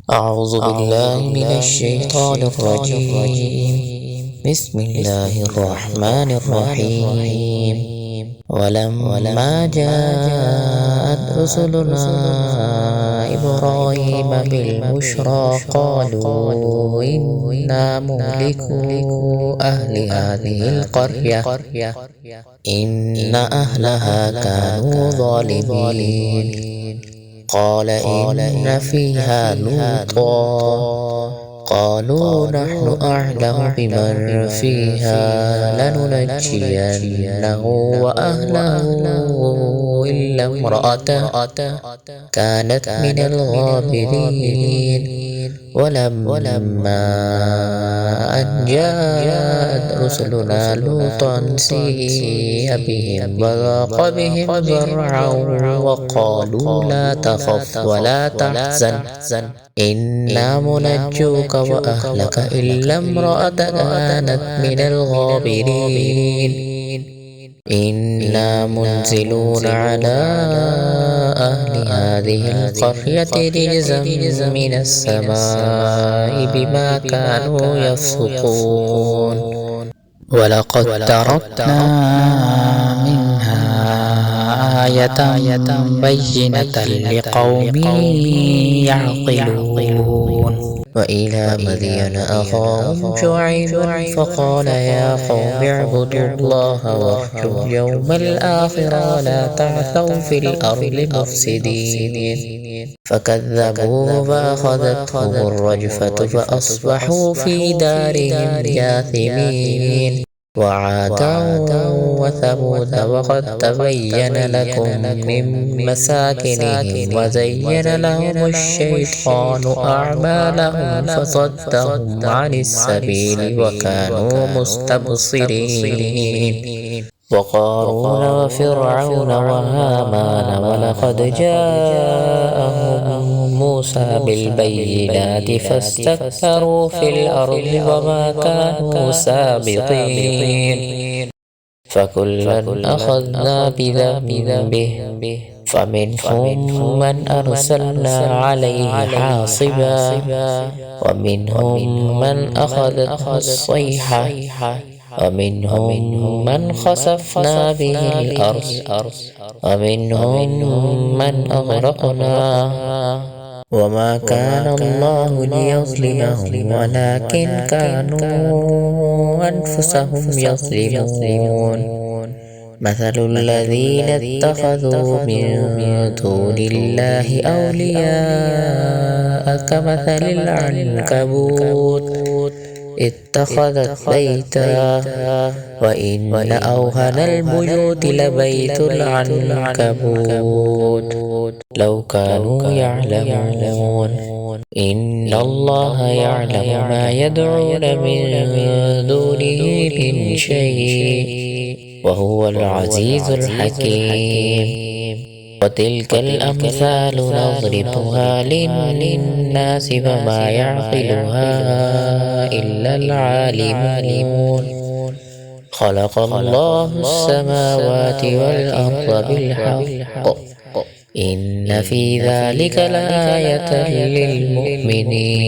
أعوذ بالله من الشيطان الرجيم. بسم الله الرحمن الرحيم. ولما جاءت رسلنا إبراهيم بالبشرى قالوا إنا مهلكو أهل هذه القرية إن أهلها كانوا ظالمين. قال إن فيها لوطا قالوا نحن أعلم بمن فيها لننجينه وأهله إلا امرأته كانت من الغابرين. ولما أن جاءت رسلنا لوطا سيء بهم وضاق بهم ذرعا وقالوا لا تخف ولا تحزن إنا منجوك وأهلك إلا امرأتك كانت من الغابرين. إنا منزلون على أهل هذه القرية رجزا من السماء بما كانوا يفسقون. ولقد تركنا منها آية بينة لقوم يعقلون. وإلى مدين أخاهم شعيبا فقال يا قوم اعبدوا الله واخشوا اليوم الآخر ولا تعثوا في الأرض مفسدين. فكذبوه فأخذتهم الرجفة فأصبحوا في دارهم جاثمين. وعادا وثمود وقد تبين لكم من مساكنهم وزين لهم الشيطان أعمالهم فصدهم عن السبيل وكانوا مستبصرين. وقارون وفرعون وهامان ولقد جاءهم موسى بالبينات فاستكبروا في الأرض وما كانوا سابقين. فكلا أخذنا بذنبه فمنهم من أرسلنا عليه حاصبا ومنهم من أخذته الصيحة ومنهم من خسفنا به الأرض ومنهم من أغرقنا وما كان الله ليظلمهم ولكن كانوا أنفسهم يظلمون. مثل الذين اتخذوا من دون الله أولياء كمثل العنكبوت اتخذت بيتا وإن أوهن البيوت لبيت العنكبوت لو كانوا يعلمون. إن الله يعلم ما يدعون من دونه من شيء وهو العزيز الحكيم. وتلك الأمثال نضربها للناس فما يعقلها إلا العالمون. خلق الله السماوات والأرض بالحق إن في ذلك لآية للمؤمنين.